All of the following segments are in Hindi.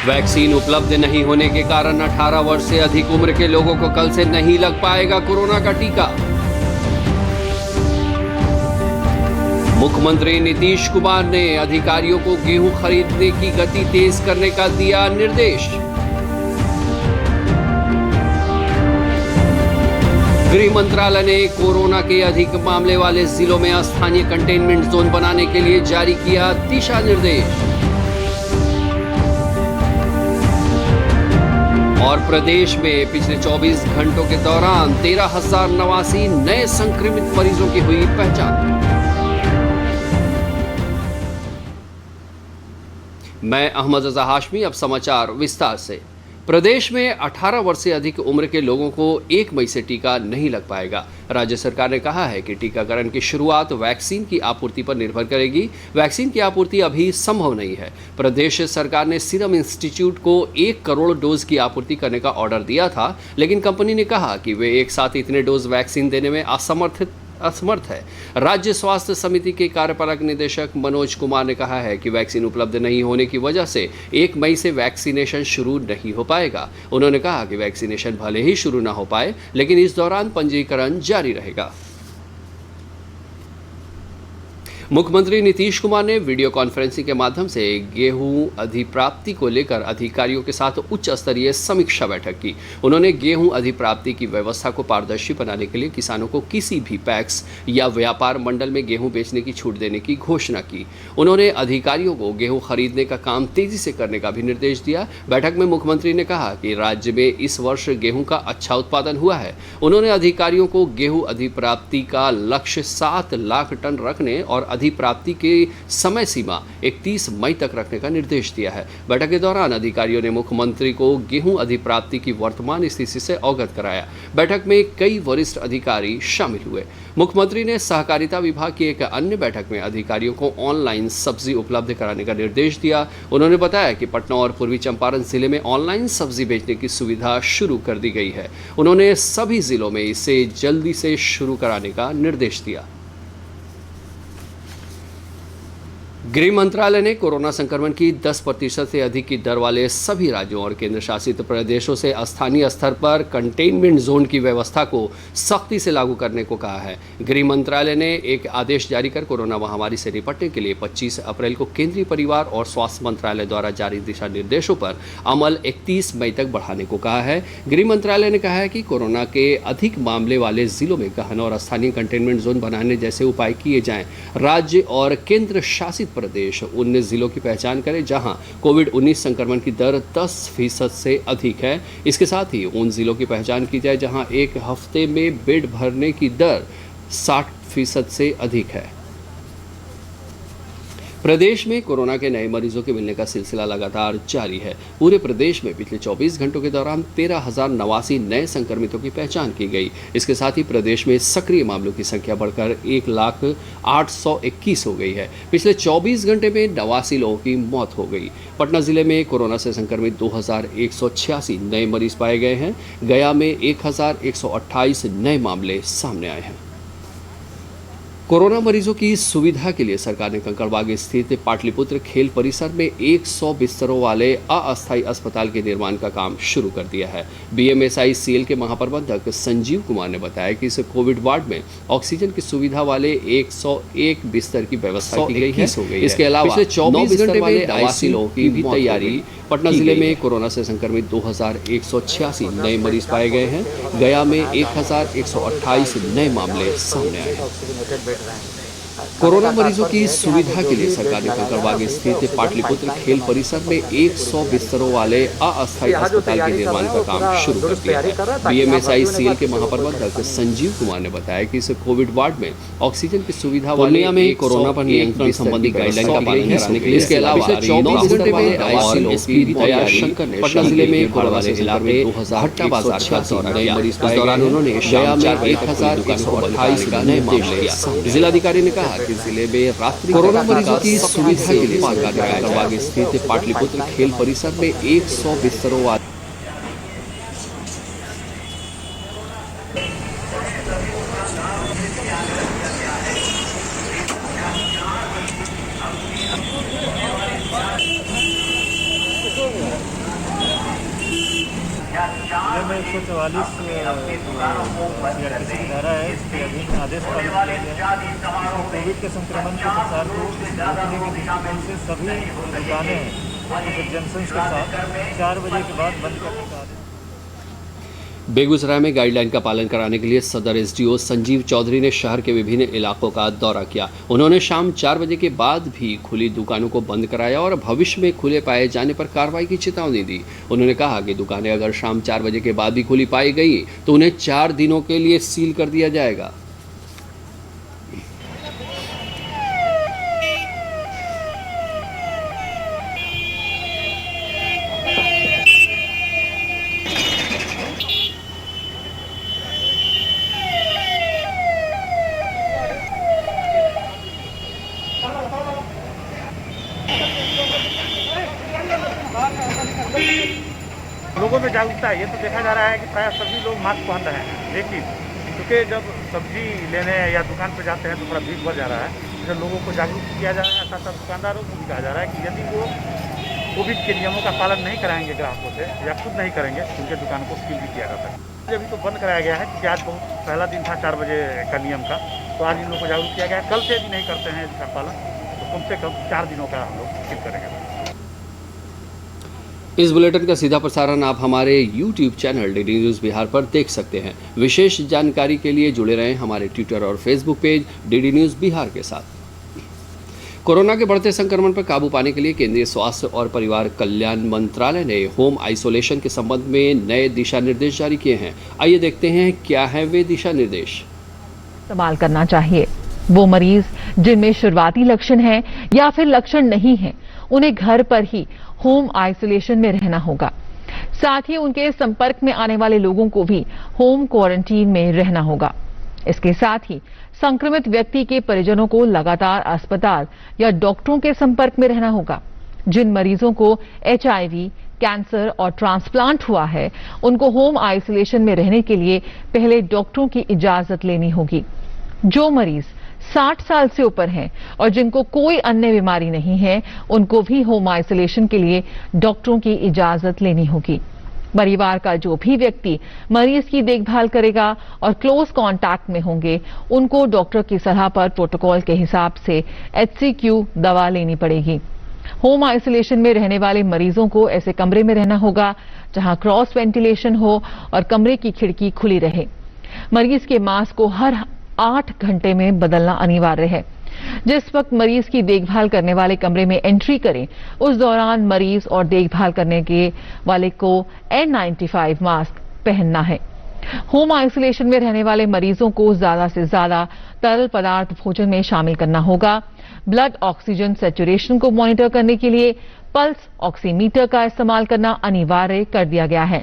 वैक्सीन उपलब्ध नहीं होने के कारण 18 वर्ष से अधिक उम्र के लोगों को कल से नहीं लग पाएगा कोरोना का टीका। मुख्यमंत्री नीतीश कुमार ने अधिकारियों को गेहूं खरीदने की गति तेज करने का दिया निर्देश। गृह मंत्रालय ने कोरोना के अधिक मामले वाले जिलों में स्थानीय कंटेनमेंट जोन बनाने के लिए जारी किया दिशा निर्देश। और प्रदेश में पिछले 24 घंटों के दौरान 13,089 नए संक्रमित मरीजों की हुई पहचान। मैं अहमद रजा हाशमी। अब समाचार विस्तार से। प्रदेश में 18 वर्ष से अधिक उम्र के लोगों को 1 मई से टीका नहीं लग पाएगा। राज्य सरकार ने कहा है कि टीकाकरण की शुरुआत वैक्सीन की आपूर्ति पर निर्भर करेगी। वैक्सीन की आपूर्ति अभी संभव नहीं है। प्रदेश सरकार ने सीरम इंस्टीट्यूट को 1 करोड़ डोज की आपूर्ति करने का ऑर्डर दिया था, लेकिन कंपनी ने कहा कि वे एक साथ इतने डोज वैक्सीन देने में असमर्थ है। राज्य स्वास्थ्य समिति के कार्यपालक निदेशक मनोज कुमार ने कहा है कि वैक्सीन उपलब्ध नहीं होने की वजह से 1 मई से वैक्सीनेशन शुरू नहीं हो पाएगा। उन्होंने कहा कि वैक्सीनेशन भले ही शुरू न हो पाए, लेकिन इस दौरान पंजीकरण जारी रहेगा। मुख्यमंत्री नीतीश कुमार ने वीडियो कॉन्फ्रेंसिंग के माध्यम से गेहूं अधिप्राप्ति को लेकर अधिकारियों के साथ उच्च स्तरीय समीक्षा बैठक की। उन्होंने गेहूं अधिप्राप्ति की व्यवस्था को पारदर्शी बनाने के लिए किसानों को किसी भी पैक्स या व्यापार मंडल में गेहूं बेचने की छूट देने की घोषणा की। उन्होंने अधिकारियों को गेहूं खरीदने का काम तेजी से करने का भी निर्देश दिया। बैठक में मुख्यमंत्री ने कहा कि राज्य में इस वर्ष गेहूं का अच्छा उत्पादन हुआ है। उन्होंने अधिकारियों को गेहूं अधिप्राप्ति का लक्ष्य 7 लाख टन रखने और अधिप्राप्ति की समय सीमा 31 मई तक रखने का निर्देश दिया है। बैठक के दौरान अधिकारियों ने मुख्यमंत्री को गेहूं अधिप्राप्ति की वर्तमान स्थिति से अवगत कराया। बैठक में कई वरिष्ठ अधिकारी शामिल हुए। मुख्यमंत्री ने सहकारिता विभाग की एक अन्य बैठक में अधिकारियों को ऑनलाइन सब्जी उपलब्ध कराने का निर्देश दिया। उन्होंने बताया कि पटना और पूर्वी चंपारण जिले में ऑनलाइन सब्जी बेचने की सुविधा शुरू कर दी गई है। उन्होंने सभी जिलों में इसे जल्दी से शुरू कराने का निर्देश दिया। गृह मंत्रालय ने कोरोना संक्रमण की 10% से अधिक की दर वाले सभी राज्यों और केंद्र शासित प्रदेशों से स्थानीय स्तर पर कंटेनमेंट जोन की व्यवस्था को सख्ती से लागू करने को कहा है। गृह मंत्रालय ने एक आदेश जारी कर कोरोना महामारी से निपटने के लिए 25 अप्रैल को केंद्रीय परिवार और स्वास्थ्य मंत्रालय द्वारा जारी दिशा निर्देशों पर अमल 31 मई तक बढ़ाने को कहा है। गृह मंत्रालय ने कहा है कि कोरोना के अधिक मामले वाले जिलों में गहन और स्थानीय कंटेनमेंट जोन बनाने जैसे उपाय किए जाएं। राज्य और केंद्र शासित प्रदेश उन जिलों की पहचान करें जहां कोविड-19 संक्रमण की दर 10% से अधिक है। इसके साथ ही उन जिलों की पहचान की जाए जहां एक हफ्ते में बेड भरने की दर 60% से अधिक है। प्रदेश में कोरोना के नए मरीजों के मिलने का सिलसिला लगातार जारी है। पूरे प्रदेश में पिछले 24 घंटों के दौरान 13,089 नए संक्रमितों की पहचान की गई। इसके साथ ही प्रदेश में सक्रिय मामलों की संख्या बढ़कर 1,08,21 हो गई है। पिछले 24 घंटे में 89 लोगों की मौत हो गई। पटना जिले में कोरोना से संक्रमित 2,186 नए मरीज पाए गए हैं। गया में 1,128 नए मामले सामने आए हैं। कोरोना मरीजों की सुविधा के लिए सरकार ने कंकड़बाग स्थित पाटलिपुत्र खेल परिसर में 100 बिस्तरों वाले अस्थायी अस्पताल के निर्माण का काम शुरू कर दिया है। BMSICL के महाप्रबंधक संजीव कुमार ने बताया कि इस कोविड वार्ड में ऑक्सीजन की सुविधा वाले 101 बिस्तर की व्यवस्था की गई है। इसके अलावा पिछले 24 घंटे में 89 लोगों की भी तैयारी। पटना जिले में कोरोना से संक्रमित 2,186 नए मरीज पाए गए हैं। गया में 1,128 नए मामले सामने आए हैं। कोरोना मरीजों की सुविधा के लिए सरकार ने कंकड़बाग स्थित पाटलिपुत्र खेल परिसर में 100 बिस्तरों वाले अस्थायी अस्पताल के निर्माण का काम शुरू कर दिया है। BMSICL के महाप्रबंधक संजीव कुमार ने बताया कि इस कोविड वार्ड में ऑक्सीजन की सुविधा वाले में कोरोना पर नियंत्रण संबंधी गाइडलाइन का पालन कराने के लिए इसके अलावा 24 घंटे में पटना जिले में कोरोना से इलाके में 2,188 नए मरीज पाए गए। उन्होंने गया में 1,128 नए मामले। जिलाधिकारी ने कहा कि जिले में रात्रि कोरोना मरीजों की सुविधा के लिए सरकार ने कंकड़बाग स्थित पाटलिपुत्र खेल परिसर में 100 बिस्तरों वाले 144 सीआरपीसी की धारा है, इसके अधीन आदेश पारित किया गया है। इसमें कोविड के संक्रमण के प्रसार को रोकने के दृष्टिकोण से सभी दुकानें हैं जंक्शन के साथ 4 बजे के बाद बंद करने का आदेश। बेगूसराय में गाइडलाइन का पालन कराने के लिए सदर एसडीओ संजीव चौधरी ने शहर के विभिन्न इलाकों का दौरा किया। उन्होंने शाम 4 बजे के बाद भी खुली दुकानों को बंद कराया और भविष्य में खुले पाए जाने पर कार्रवाई की चेतावनी दी। उन्होंने कहा कि दुकानें अगर शाम 4 बजे के बाद भी खुली पाई गई तो उन्हें 4 दिनों के लिए सील कर दिया जाएगा। लोगों में जागरूकता है, ये तो देखा जा रहा है कि प्राय सभी लोग मास्क पहन रहे हैं, लेकिन क्योंकि जब सब्जी लेने या दुकान पर जाते हैं तो थोड़ा भीड़ बढ़ जा रहा है। जब लोगों को जागरूक किया जा रहा है, साथ साथ दुकानदारों को भी कहा जा रहा है कि यदि वो कोविड के नियमों का पालन नहीं कराएंगे ग्राहकों से या खुद नहीं करेंगे तो उनके दुकान को सील भी किया जा सकता है। अभी तो बंद कराया गया है क्योंकि आज बहुत पहला दिन था 4 बजे का नियम का, तो आज इन लोगों को जागरूक किया गया है। कल से भी नहीं करते हैं इसका पालन तो कम से कम 4 दिनों का हम लोग सील करेंगे। इस बुलेटिन का सीधा प्रसारण आप हमारे YouTube channel DD news Bihar पर देख सकते हैं। विशेष जानकारी के लिए जुड़े रहें हमारे ट्विटर और Facebook page DD news Bihar के साथ। कोरोना के बढ़ते संक्रमण पर काबू पाने के लिए केंद्रीय स्वास्थ्य और परिवार कल्याण मंत्रालय ने होम आइसोलेशन के संबंध में नए दिशा निर्देश जारी किए हैं। आइए देखते हैं क्या है वे दिशा निर्देश। इस्तेमाल करना चाहिए। वो मरीज जिनमें शुरुआती लक्षण हैं या फिर लक्षण नहीं हैं, उन्हें घर पर ही होम आइसोलेशन में रहना होगा। साथ ही उनके संपर्क में आने वाले लोगों को भी होम क्वारंटीन में रहना होगा। इसके साथ ही संक्रमित व्यक्ति के परिजनों को लगातार अस्पताल या डॉक्टरों के संपर्क में रहना होगा। जिन मरीजों को HIV, कैंसर और ट्रांसप्लांट हुआ है, उनको होम आइसोलेशन में रहने के लिए पहले डॉक्टरों की इजाजत लेनी होगी। जो मरीज 60 साल से ऊपर हैं और जिनको कोई अन्य बीमारी नहीं है, उनको भी होम आइसोलेशन के लिए डॉक्टरों की इजाजत लेनी होगी। परिवार का जो भी व्यक्ति मरीज की देखभाल करेगा और क्लोज कांटेक्ट में होंगे, उनको डॉक्टर की सलाह पर प्रोटोकॉल के हिसाब से HCQ दवा लेनी पड़ेगी। होम आइसोलेशन में रहने वाले मरीजों को ऐसे कमरे में रहना होगा जहां क्रॉस वेंटिलेशन हो और कमरे की खिड़की खुली रहे। मरीज के मास्क को हर 8 घंटे में बदलना अनिवार्य है। जिस वक्त मरीज की देखभाल करने वाले कमरे में एंट्री करें, उस दौरान मरीज और देखभाल करने के वाले को N95 मास्क पहनना है। होम आइसोलेशन में रहने वाले मरीजों को ज्यादा से ज्यादा तरल पदार्थ भोजन में शामिल करना होगा। ब्लड ऑक्सीजन सैचुरेशन को मॉनिटर करने के लिए पल्स ऑक्सीमीटर का इस्तेमाल करना अनिवार्य कर दिया गया है।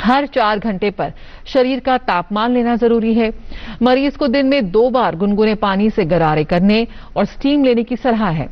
हर 4 घंटे पर शरीर का तापमान लेना जरूरी है। मरीज को दिन में 2 बार गुनगुने पानी से गरारे करने और स्टीम लेने की सलाह है।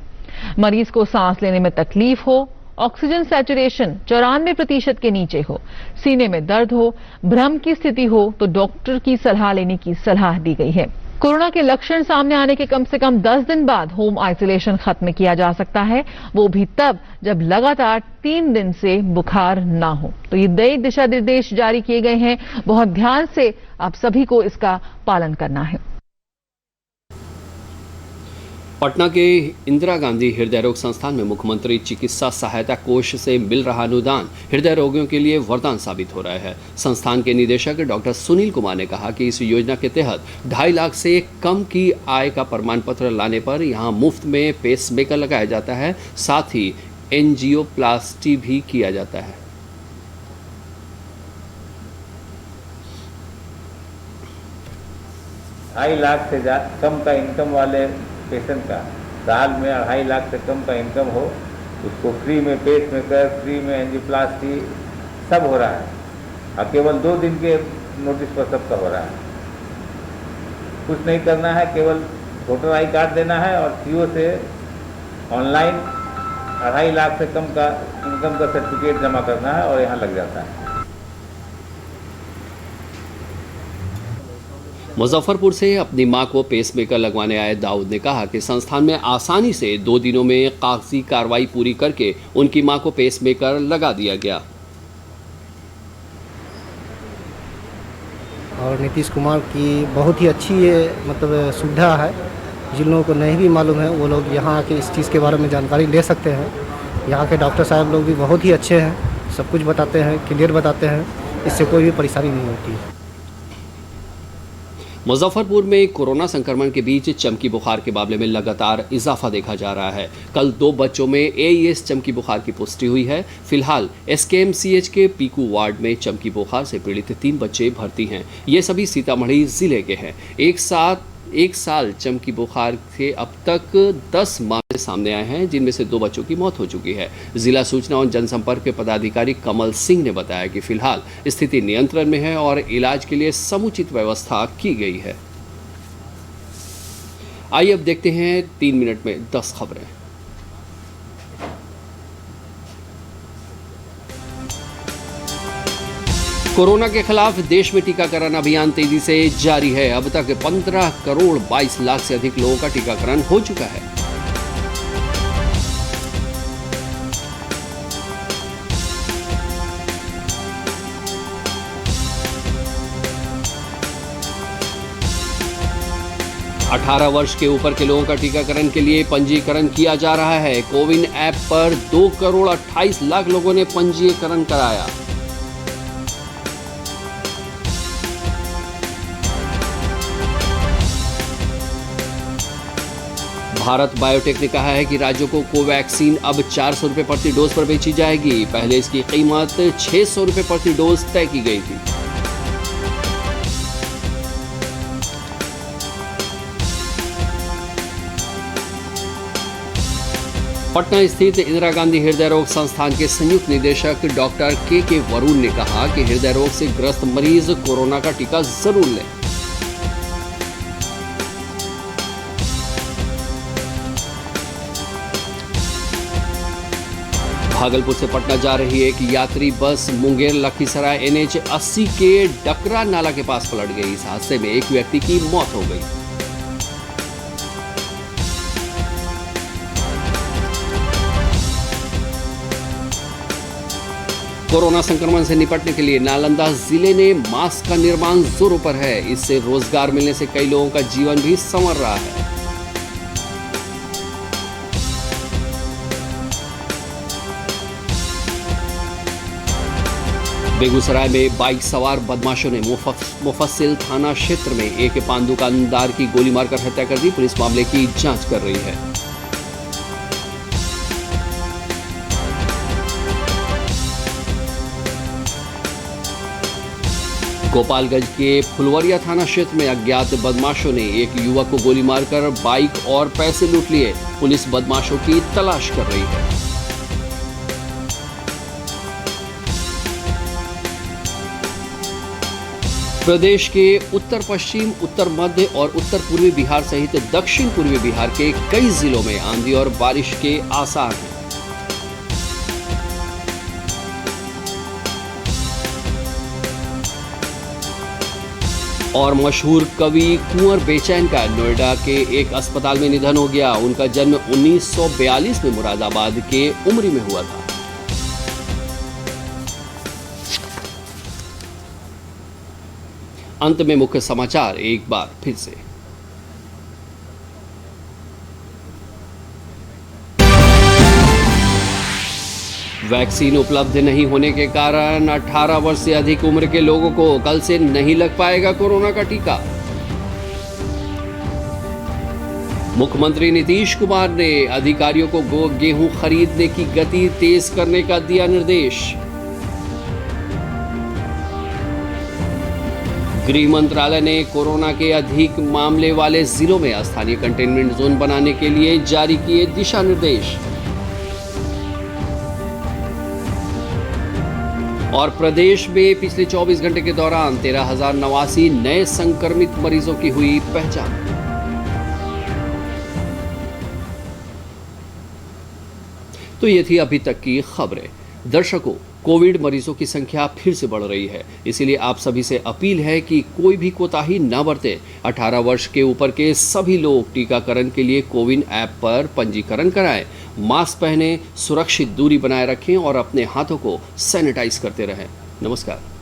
मरीज को सांस लेने में तकलीफ हो, ऑक्सीजन सैचुरेशन 94% के नीचे हो, सीने में दर्द हो, भ्रम की स्थिति हो तो डॉक्टर की सलाह लेने की सलाह दी गई है। कोरोना के लक्षण सामने आने के कम से कम 10 दिन बाद होम आइसोलेशन खत्म किया जा सकता है, वो भी तब जब लगातार 3 दिन से बुखार ना हो। तो ये नए दिशा निर्देश जारी किए गए हैं, बहुत ध्यान से आप सभी को इसका पालन करना है। पटना के इंदिरा गांधी हृदय रोग संस्थान में मुख्यमंत्री चिकित्सा सहायता कोष से मिल रहा अनुदान हृदय रोगियों के लिए वरदान साबित हो रहा है। संस्थान के निदेशक डॉक्टर सुनील कुमार ने कहा कि इस योजना के तहत 2.5 लाख से कम की आय का प्रमाण पत्र लाने पर यहां मुफ्त में पेसमेकर लगाया जाता है, साथ ही एंजियोप्लास्टी भी किया जाता है। ढाई लाख से कम का इनकम वाले पेशेंट का साल में 2.5 लाख से कम का इनकम हो, उसको फ्री में पेसमेकर, फ्री में एंजियोप्लास्टी सब हो रहा है और केवल 2 दिन के नोटिस पर सबका हो रहा है। कुछ नहीं करना है, केवल वोटर आई कार्ड देना है और सीओ से ऑनलाइन 2.5 लाख से कम का इनकम का सर्टिफिकेट जमा करना है और यहाँ लग जाता है। मुजफ्फरपुर से अपनी मां को पेसमेकर लगवाने आए दाऊद ने कहा कि संस्थान में आसानी से 2 दिनों में कागजी कार्रवाई पूरी करके उनकी मां को पेसमेकर लगा दिया गया। और नीतीश कुमार की बहुत ही अच्छी ये मतलब सुविधा है। जिन लोगों को नहीं भी मालूम है वो लोग यहाँ आके इस चीज़ के बारे में जानकारी ले सकते हैं। यहाँ के डॉक्टर साहब लोग भी बहुत ही अच्छे हैं, सब कुछ बताते हैं, क्लियर बताते हैं, इससे कोई भी परेशानी नहीं होती है। मुजफ्फरपुर में कोरोना संक्रमण के बीच चमकी बुखार के मामले में लगातार इजाफा देखा जा रहा है। कल 2 बच्चों में एईएस चमकी बुखार की पुष्टि हुई है। फिलहाल एसकेएमसीएच के पीकू वार्ड में चमकी बुखार से पीड़ित 3 बच्चे भर्ती हैं। ये सभी सीतामढ़ी जिले के हैं। एक साल चमकी बुखार से अब तक 10 मामले सामने आए हैं, जिनमें से 2 बच्चों की मौत हो चुकी है। जिला सूचना और जनसंपर्क के पदाधिकारी कमल सिंह ने बताया कि फिलहाल स्थिति नियंत्रण में है और इलाज के लिए समुचित व्यवस्था की गई है। आइए अब देखते हैं 3 मिनट में 10 खबरें। कोरोना के खिलाफ देश में टीकाकरण अभियान तेजी से जारी है। अब तक 15 करोड़ 22 लाख से अधिक लोगों का टीकाकरण हो चुका है। अठारह वर्ष के ऊपर के लोगों का टीकाकरण के लिए पंजीकरण किया जा रहा है। कोविन ऐप पर 2 करोड़ 28 लाख लोगों ने पंजीकरण कराया। भारत बायोटेक ने कहा है कि राज्यों को कोवैक्सीन अब 400 रुपये प्रति डोज पर बेची जाएगी। पहले इसकी कीमत 600 रुपये प्रति डोज तय की गई थी। पटना स्थित इंदिरा गांधी हृदय रोग संस्थान के संयुक्त निदेशक डॉक्टर के वरुण ने कहा कि हृदय रोग से ग्रस्त मरीज कोरोना का टीका जरूर लें। भागलपुर से पटना जा रही एक यात्री बस मुंगेर लखीसराय NH 80 के डकरा नाला के पास पलट गई। इस हादसे में एक व्यक्ति की मौत हो गई। कोरोना संक्रमण से निपटने के लिए नालंदा जिले ने मास्क का निर्माण जोरों पर है। इससे रोजगार मिलने से कई लोगों का जीवन भी संवर रहा है। बेगूसराय में बाइक सवार बदमाशों ने मुफस्सिल थाना क्षेत्र में एक पान दुकानदार की गोली मारकर हत्या कर दी। पुलिस मामले की जांच कर रही है। गोपालगंज के फुलवरिया थाना क्षेत्र में अज्ञात बदमाशों ने एक युवक को गोली मारकर बाइक और पैसे लूट लिए। पुलिस बदमाशों की तलाश कर रही है। प्रदेश के उत्तर पश्चिम, उत्तर मध्य और उत्तर पूर्वी बिहार सहित दक्षिण पूर्वी बिहार के कई जिलों में आंधी और बारिश के आसार हैं। और मशहूर कवि कुंवर बेचैन का नोएडा के एक अस्पताल में निधन हो गया। उनका जन्म 1942 में मुरादाबाद के उमरी में हुआ था। अंत में मुख्य समाचार एक बार फिर से। वैक्सीन उपलब्ध नहीं होने के कारण 18 वर्ष से अधिक उम्र के लोगों को कल से नहीं लग पाएगा कोरोना का टीका। मुख्यमंत्री नीतीश कुमार ने अधिकारियों को गेहूं खरीदने की गति तेज करने का दिया निर्देश। गृह मंत्रालय ने कोरोना के अधिक मामले वाले जिलों में स्थानीय कंटेनमेंट जोन बनाने के लिए जारी किए दिशा निर्देश। और प्रदेश में पिछले 24 घंटे के दौरान 13,089 नए संक्रमित मरीजों की हुई पहचान। तो ये थी अभी तक की खबरें। दर्शकों, कोविड मरीजों की संख्या फिर से बढ़ रही है, इसीलिए आप सभी से अपील है कि कोई भी कोताही न बरते। 18 वर्ष के ऊपर के सभी लोग टीकाकरण के लिए कोविन ऐप पर पंजीकरण कराएं, मास्क पहनें, सुरक्षित दूरी बनाए रखें और अपने हाथों को सैनिटाइज करते रहें। नमस्कार।